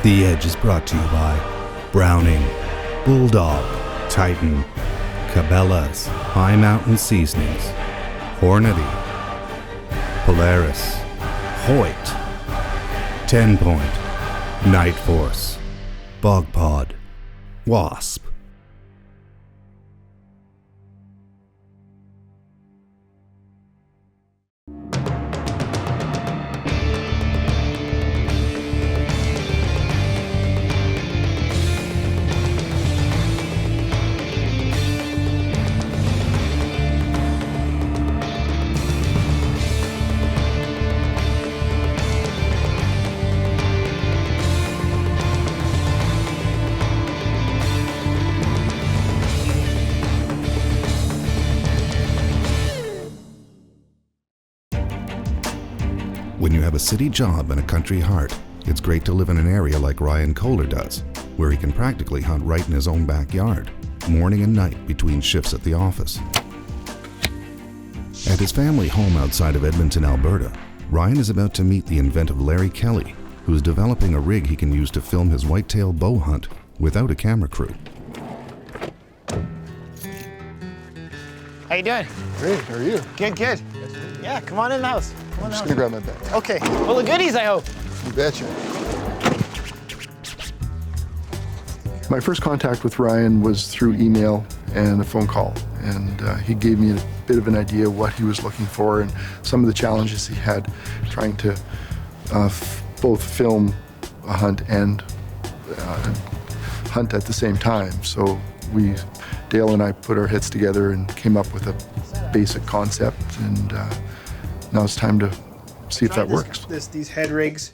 The Edge is brought to you by Browning, Bulldog, Titan, Cabela's, High Mountain Seasonings, Hornady, Polaris, Hoyt, 10 Point, Night Force, Bog Pod, Wasp. When you have a city job and a country heart, it's great to live in an area like Ryan Kohler does, where he can practically hunt right in his own backyard, morning and night between shifts at the office. At his family home outside of Edmonton, Alberta, Ryan is about to meet the inventive Larry Kelly, who is developing a rig he can use to film his whitetail bow hunt without a camera crew. How you doing? Great, how are you? Good, good. Yeah, come on in the house. I'm just gonna grab my bag. Okay, full of goodies, I hope. You betcha. My first contact with Ryan was through email and a phone call, and he gave me a bit of an idea of what he was looking for and some of the challenges he had trying to both film a hunt and hunt at the same time. So Dale and I put our heads together and came up with a basic concept, and now it's time to see if that works. These head rigs,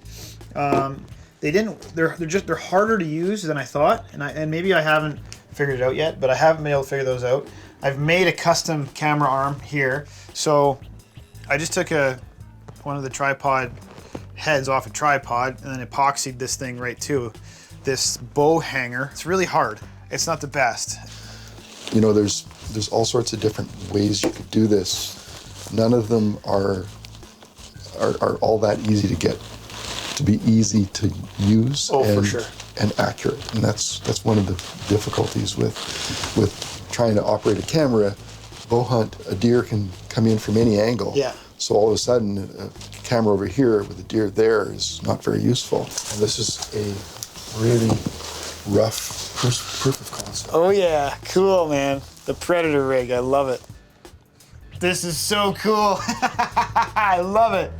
they're harder to use than I thought, and maybe I haven't figured it out yet, but I haven't been able to figure those out. I've made a custom camera arm here, so I just took one of the tripod heads off a tripod and then epoxied this thing right to this bow hanger. It's really hard. It's not the best. You know, there's all sorts of different ways you could do this. None of them are all that easy to get to be easy to use and accurate. And that's one of the difficulties with trying to operate a camera. Bow hunt, a deer can come in from any angle. Yeah. So all of a sudden, a camera over here with a deer there is not very useful. And this is a really rough proof of concept. Oh yeah, cool, man. The Predator rig, I love it. This is so cool. I love it.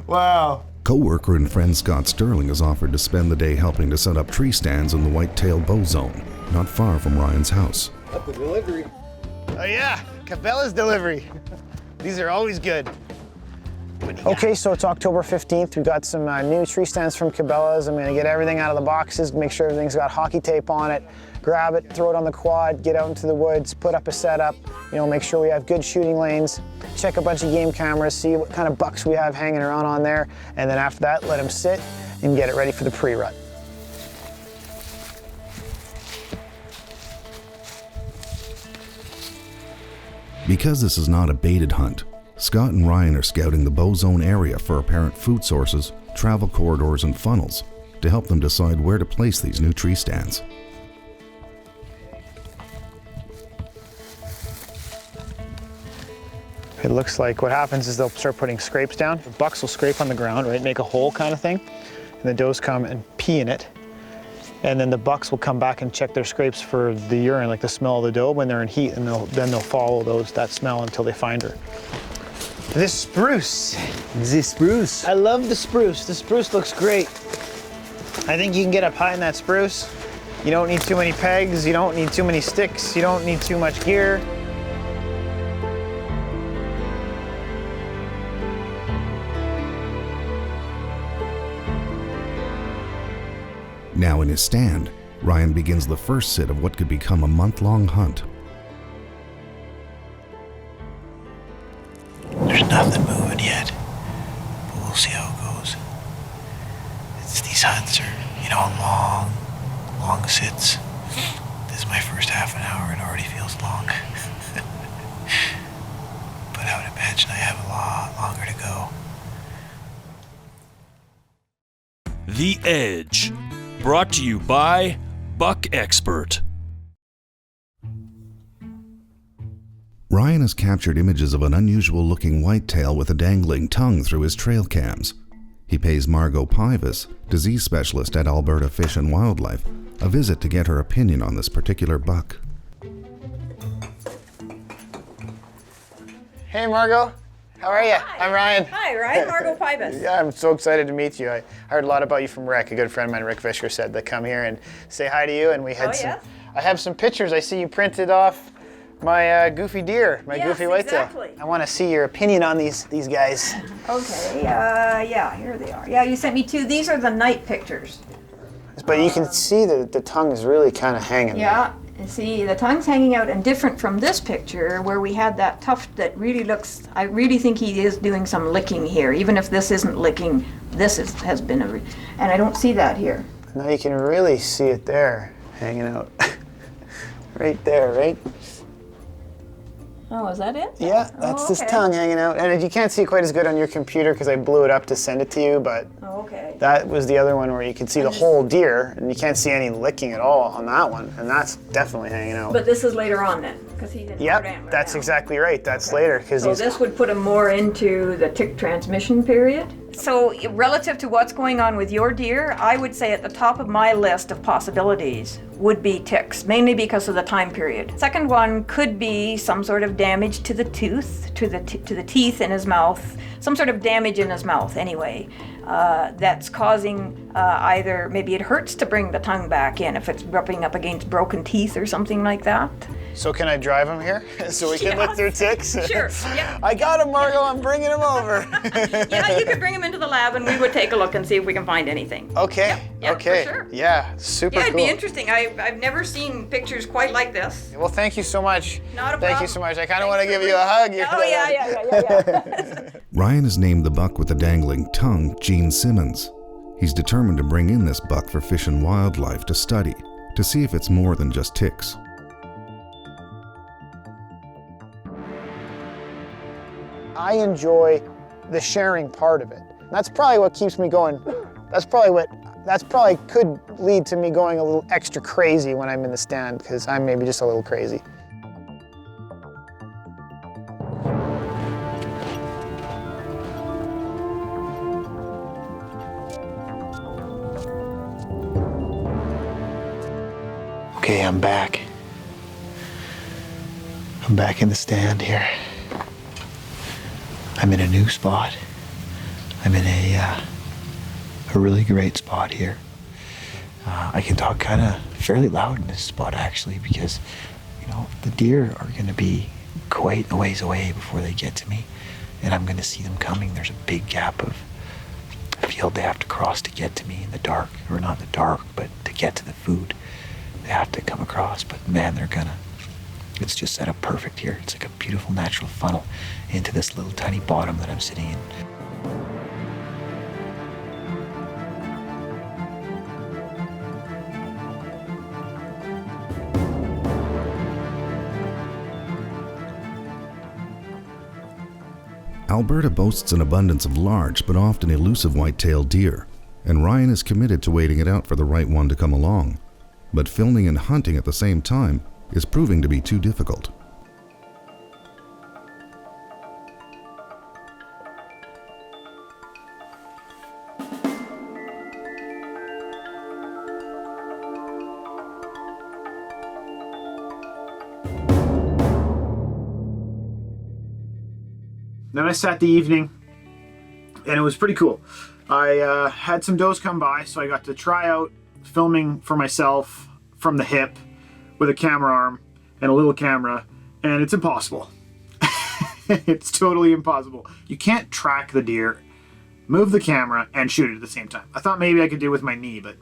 Wow. Co-worker and friend Scott Sterling has offered to spend the day helping to set up tree stands in the whitetail bow zone, not far from Ryan's house. Up the delivery. Oh yeah, Cabela's delivery. These are always good. Okay, so it's October 15th. We've got some new tree stands from Cabela's. I'm gonna get everything out of the boxes, make sure everything's got hockey tape on it, grab it, throw it on the quad, get out into the woods, put up a setup, make sure we have good shooting lanes, check a bunch of game cameras, see what kind of bucks we have hanging around on there, and then after that, let them sit and get it ready for the pre-rut. Because this is not a baited hunt, Scott and Ryan are scouting the bow zone area for apparent food sources, travel corridors, and funnels to help them decide where to place these new tree stands. It looks like what happens is they'll start putting scrapes down. The bucks will scrape on the ground, right, make a hole kind of thing, and the does come and pee in it. And then the bucks will come back and check their scrapes for the urine, like the smell of the doe when they're in heat, and then they'll follow that smell until they find her. This spruce. The spruce. I love the spruce. The spruce looks great. I think you can get up high in that spruce. You don't need too many pegs, you don't need too many sticks, you don't need too much gear. Now in his stand, Ryan begins the first sit of what could become a month-long hunt. There's nothing moving yet, but we'll see how it goes. These hunts are, long sits. This is my first half an hour, it already feels long. But I would imagine I have a lot longer to go. The Edge. Brought to you by Buck Expert. Ryan has captured images of an unusual-looking whitetail with a dangling tongue through his trail cams. He pays Margot Pivas, disease specialist at Alberta Fish and Wildlife, a visit to get her opinion on this particular buck. Hey, Margot. How are you? Hi. I'm Ryan. Hi, Ryan. Margot Pivas. Yeah, I'm so excited to meet you. I heard a lot about you from Rick. A good friend of mine, Rick Fisher, said to come here and say hi to you. And we had yes? I have some pictures. I see you printed off my goofy deer, my Yes, goofy whitetail. exactly. I want to see your opinion on these guys. Okay, yeah, here they are. Yeah, you sent me two. These are the night pictures. But you can see that the tongue is really kind of hanging. Yeah, and see, the tongue's hanging out, and different from this picture where we had that tuft that really looks, I really think he is doing some licking here. Even if this isn't licking, this has been and I don't see that here. Now you can really see it there, hanging out. Right there, right? Oh, is that it? Yeah, that's this okay. tongue hanging out. And you can't see it quite as good on your computer because I blew it up to send it to you, but Oh, okay. that was the other one where you could see the whole deer, and you can't see any licking at all on that one, and that's definitely hanging out. But this is later on then, because he didn't Yep, put antler that's down. exactly right. That's later because So he's. this would put him more into the tick transmission period. So relative to what's going on with your deer, I would say at the top of my list of possibilities would be ticks, mainly because of the time period. Second one could be some sort of damage to the tooth, to the teeth in his mouth, some sort of damage in his mouth anyway. That's causing either, maybe it hurts to bring the tongue back in if it's rubbing up against broken teeth or something like that. So can I drive him here so we can look through ticks? Sure, yeah. I got him, Margot. I'm bringing him over. Yeah, you could bring him into the lab and we would take a look and see if we can find anything. Okay. Yeah, okay. for sure. Yeah, super Yeah, it'd cool. be interesting. I've never seen pictures quite like this. Well, thank you so much. Not a Thank you problem. so much. I kind of Thanks want to for give you a hug. Oh, yeah. Ryan has named the buck with the dangling tongue Gene Simmons. He's determined to bring in this buck for Fish and Wildlife to study, to see if it's more than just ticks. I enjoy the sharing part of it. That's probably what keeps me going. That's probably could lead to me going a little extra crazy when I'm in the stand, because I'm maybe just a little crazy. Okay, I'm back. I'm back in the stand here. I'm in a new spot. I'm in a really great spot here. I can talk kind of fairly loud in this spot actually because, you know, the deer are going to be quite a ways away before they get to me, and I'm going to see them coming. There's a big gap of field they have to cross to get to me in the dark, or not in the dark, but to get to the food. They have to come across, but man, it's just set up perfect here. It's like a beautiful natural funnel into this little tiny bottom that I'm sitting in. Alberta boasts an abundance of large but often elusive white-tailed deer, and Ryan is committed to waiting it out for the right one to come along. But filming and hunting at the same time is proving to be too difficult. Then I sat the evening, and it was pretty cool. I had some does come by, so I got to try out filming for myself from the hip with a camera arm and a little camera, and it's impossible. It's totally impossible. You can't track the deer, move the camera, and shoot it at the same time. I thought maybe I could do it with my knee, but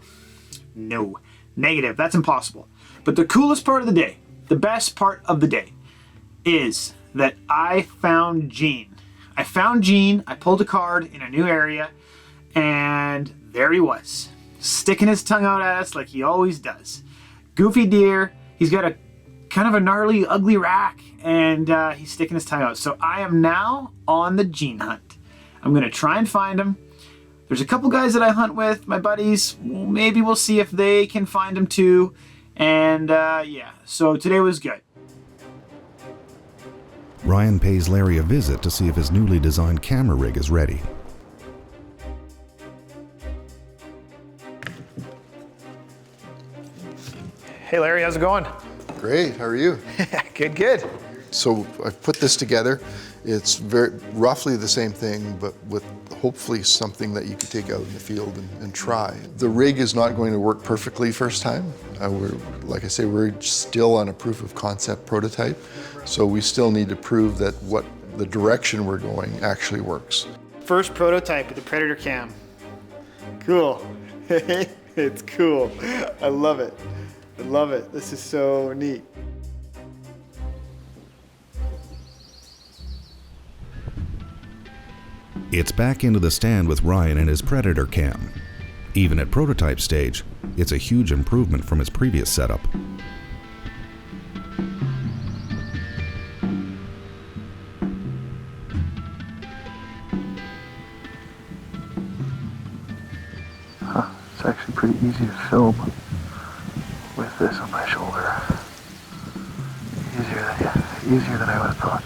no. Negative. That's impossible. But the coolest part of the day, the best part of the day, is that I found Gene. I found Gene, I pulled a card in a new area, and there he was, sticking his tongue out at us like he always does. Goofy deer, he's got a kind of a gnarly, ugly rack, and he's sticking his tongue out. So I am now on the Gene hunt. I'm gonna try and find him. There's a couple guys that I hunt with, my buddies. Maybe we'll see if they can find them too. And yeah, so today was good. Ryan pays Larry a visit to see if his newly designed camera rig is ready. Hey Larry, how's it going? Great, how are you? Good, good. So I've put this together. It's very roughly the same thing, but with hopefully something that you could take out in the field and try. The rig is not going to work perfectly first time. Like I say, we're still on a proof of concept prototype, so we still need to prove that what the direction we're going actually works. First prototype with the Predator Cam. Cool. It's cool. I love it. I love it. This is so neat. It's back into the stand with Ryan and his Predator Cam. Even at prototype stage, it's a huge improvement from his previous setup. It's actually pretty easy to film with this on my shoulder. Easier than I would have thought.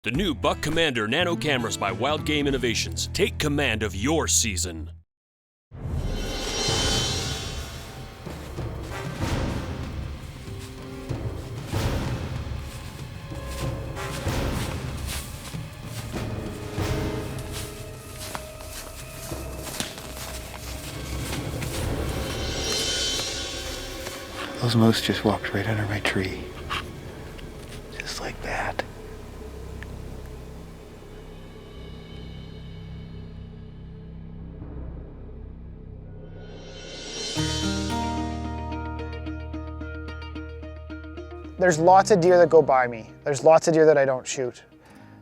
The new Buck Commander Nano cameras by Wild Game Innovations. Take command of your season. Those moose just walked right under my tree. Just like that. There's lots of deer that go by me. There's lots of deer that I don't shoot.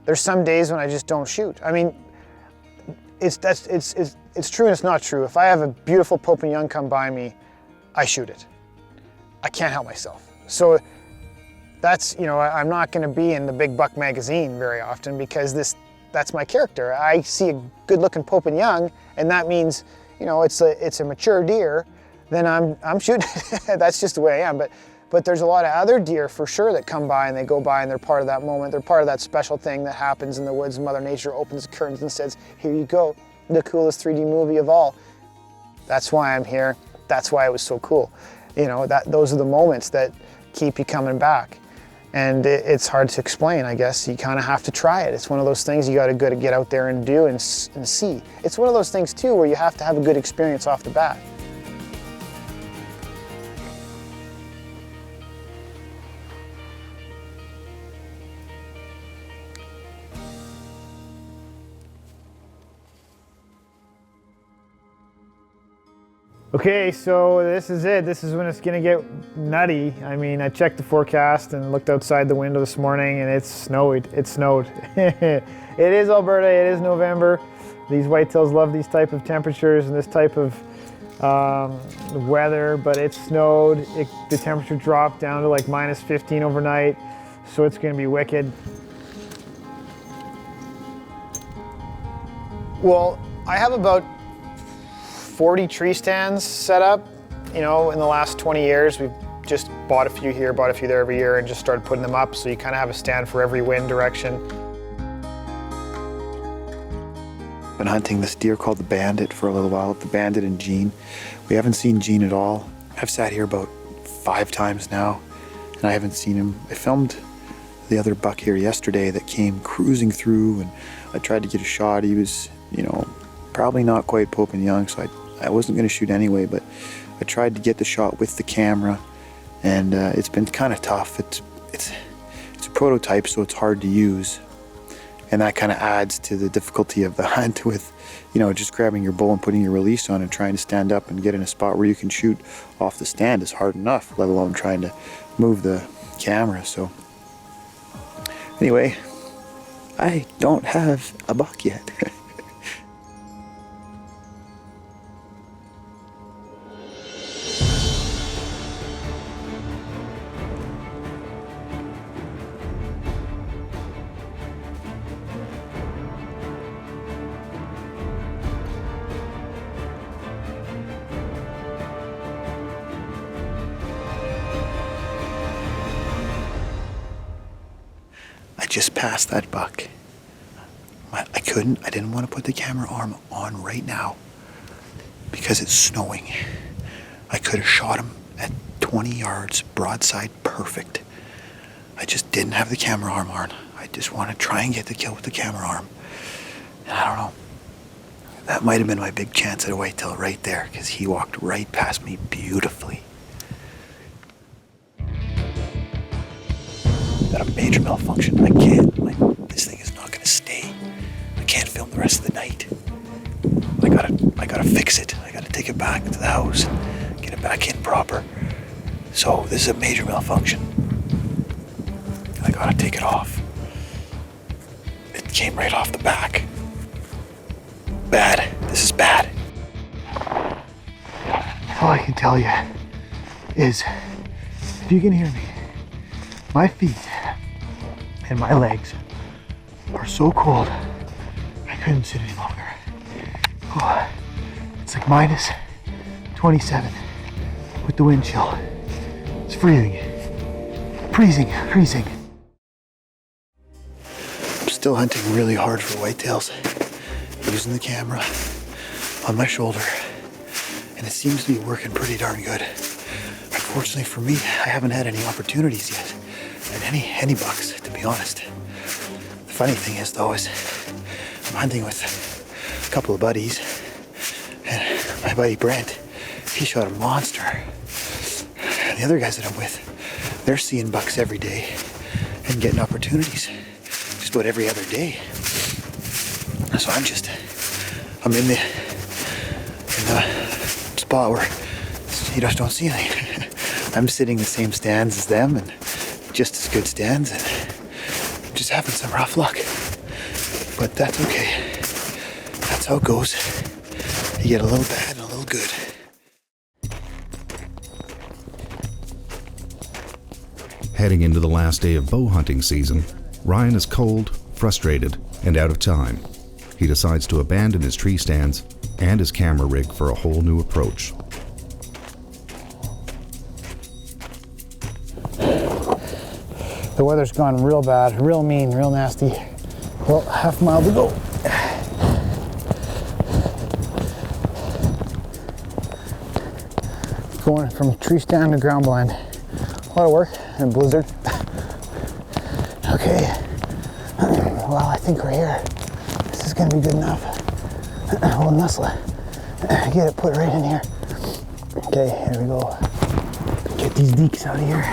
There's some days when I just don't shoot. I mean, it's true and it's not true. If I have a beautiful Pope and Young come by me, I shoot it. I can't help myself. So that's, you know, I'm not gonna be in the Big Buck magazine very often because that's my character. I see a good looking Pope and Young and that means, you know, it's a mature deer, then I'm shooting. That's just the way I am. But there's a lot of other deer for sure that come by and they go by and they're part of that moment. They're part of that special thing that happens in the woods. Mother Nature opens the curtains and says, here you go, the coolest 3D movie of all. That's why I'm here. That's why it was so cool. You know, those are the moments that keep you coming back. And it's hard to explain, I guess. You kind of have to try it. It's one of those things you got to get out there and do and see. It's one of those things too where you have to have a good experience off the bat. Okay, so this is it. This is when it's gonna get nutty. I mean, I checked the forecast and looked outside the window this morning and it snowed. It snowed. It is Alberta, it is November. These whitetails love these type of temperatures and this type of weather, but it snowed. The temperature dropped down to like -15 overnight, so it's gonna be wicked. Well, I have about 40 tree stands set up. You know, in the last 20 years, we've just bought a few here, bought a few there every year, and just started putting them up, so you kind of have a stand for every wind direction. Been hunting this deer called the Bandit for a little while, the Bandit and Gene. We haven't seen Gene at all. I've sat here about 5 times now, and I haven't seen him. I filmed the other buck here yesterday that came cruising through, and I tried to get a shot. He was, you know, probably not quite Pope and Young, so I wasn't going to shoot anyway, but I tried to get the shot with the camera, and it's been kind of tough. It's a prototype, so it's hard to use, and that kind of adds to the difficulty of the hunt with, you know, just grabbing your bow and putting your release on and trying to stand up and get in a spot where you can shoot off the stand is hard enough, let alone trying to move the camera. So anyway, I don't have a buck yet. I just passed that buck. I didn't want to put the camera arm on right now because it's snowing. I could have shot him at 20 yards, broadside, perfect. I just didn't have the camera arm on. I just want to try and get the kill with the camera arm. And I don't know. That might have been my big chance at a whitetail right there, because he walked right past me beautifully. Got a major malfunction. I can't. This thing is not going to stay. I can't film the rest of the night. I gotta fix it. I gotta take it back to the house, get it back in proper. So this is a major malfunction. I gotta take it off. It came right off the back. Bad. This is bad. All I can tell you is, if you can hear me, my feet and my legs are so cold, I couldn't sit any longer. Oh, it's like minus 27 with the wind chill. It's freezing. Freezing. I'm still hunting really hard for whitetails, using the camera on my shoulder, and it seems to be working pretty darn good. Unfortunately for me, I haven't had any opportunities yet at any bucks, to be honest. The funny thing is, though, is I'm hunting with a couple of buddies, and my buddy Brent, he shot a monster. And the other guys that I'm with, they're seeing bucks every day and getting opportunities just about every other day. So I'm in the spot where you just don't see anything. I'm sitting in the same stands as them, and just as good stands, and just having some rough luck. But that's okay. That's how it goes. You get a little bad and a little good. Heading into the last day of bow hunting season, Ryan is cold, frustrated, and out of time. He decides to abandon his tree stands and his camera rig for a whole new approach. The weather's gone real bad, real mean, real nasty. Well, half a mile to go. Going from tree stand to ground blind. A lot of work and a blizzard. Okay. Well, I think we're here. This is gonna be good enough. We'll nestle it. Get it put right in here. Okay, here we go. Get these deeks out of here.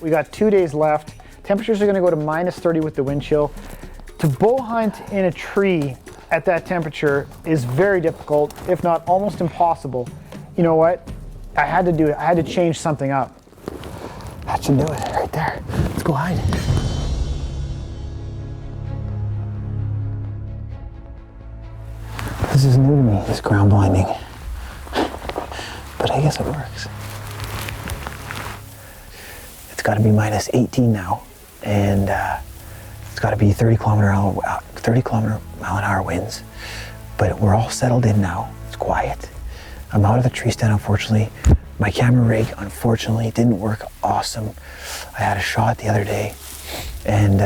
We got 2 days left. Temperatures are gonna go to minus 30 with the wind chill. To bow hunt in a tree at that temperature is very difficult, if not almost impossible. You know what? I had to do it. I had to change something up. That should do it right there. Let's go hide. This is new to me, this ground blinding. But I guess it works. It's got to be minus 18 now, and it's got to be 30 kilometer mile an hour winds. But we're all settled in now. It's quiet. I'm out of the tree stand, unfortunately. My camera rig, unfortunately, didn't work awesome. I had a shot the other day, and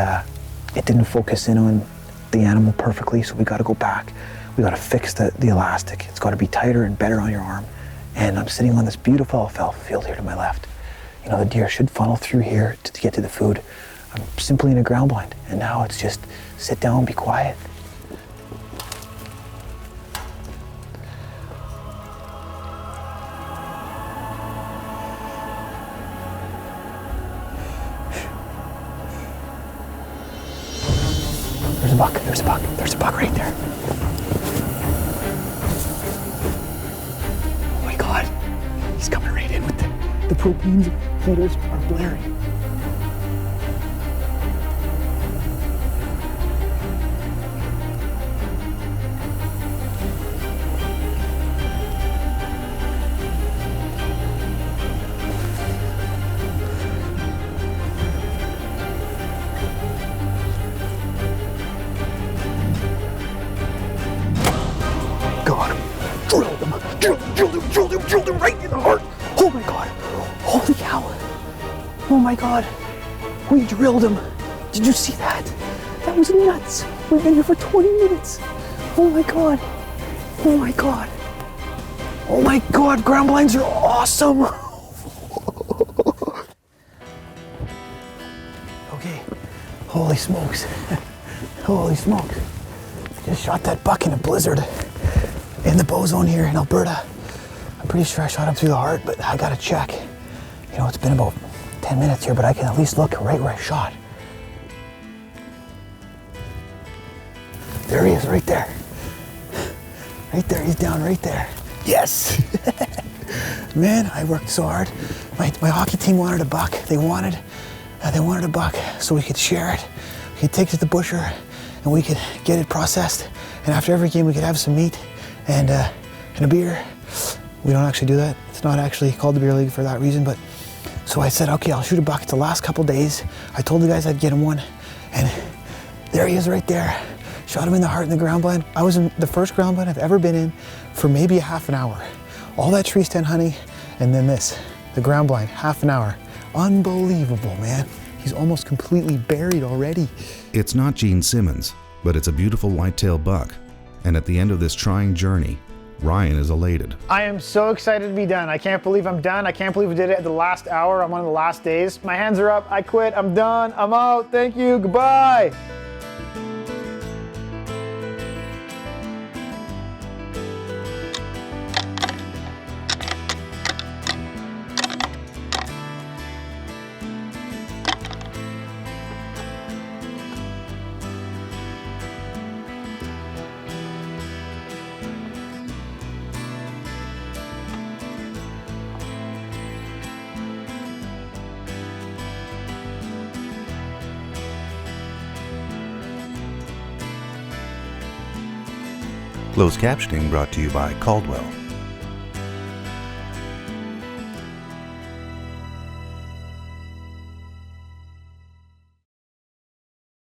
it didn't focus in on the animal perfectly, so we got to go back. We got to fix the elastic. It's got to be tighter and better on your arm. And I'm sitting on this beautiful alfalfa field here to my left. You know, the deer should funnel through here to get to the food. I'm simply in a ground blind, and now it's just sit down, be quiet. There's a buck, there's a buck, there's a buck right there. Oh my God, he's coming right in with the propane. heaters are blaring. God, drilled him, drilled him right in the heart. Oh my God, holy cow. Oh my God, we drilled him. Did you see that? That was nuts. We've been here for 20 minutes. Oh my God, oh my God. Oh my God, ground blinds are awesome. Okay, holy smokes, holy smokes. Just shot that buck in a blizzard. In the bow zone here in Alberta. I'm pretty sure I shot him through the heart, but I gotta check. You know, it's been about 10 minutes here, but I can at least look right where I shot. There he is, right there. Right there, he's down right there. Yes! Man, I worked so hard. My hockey team wanted a buck. They wanted a buck so we could share it. We could take it to the butcher and we could get it processed. And after every game, we could have some meat and a beer. We don't actually do that. It's not actually called the beer league for that reason, but so I said, okay, I'll shoot a buck. It's the last couple days. I told the guys I'd get him one, and there he is right there. Shot him in the heart in the ground blind. I was in the first ground blind I've ever been in for maybe a half an hour. All that tree stand honey, and then this, the ground blind, half an hour. Unbelievable, man. He's almost completely buried already. It's not Gene Simmons, but it's a beautiful whitetail buck. And at the end of this trying journey, Ryan is elated. I am so excited to be done. I can't believe I'm done. I can't believe we did it at the last hour on one of the last days. My hands are up. I quit. I'm done. I'm out. Thank you. Goodbye. Closed captioning brought to you by Caldwell.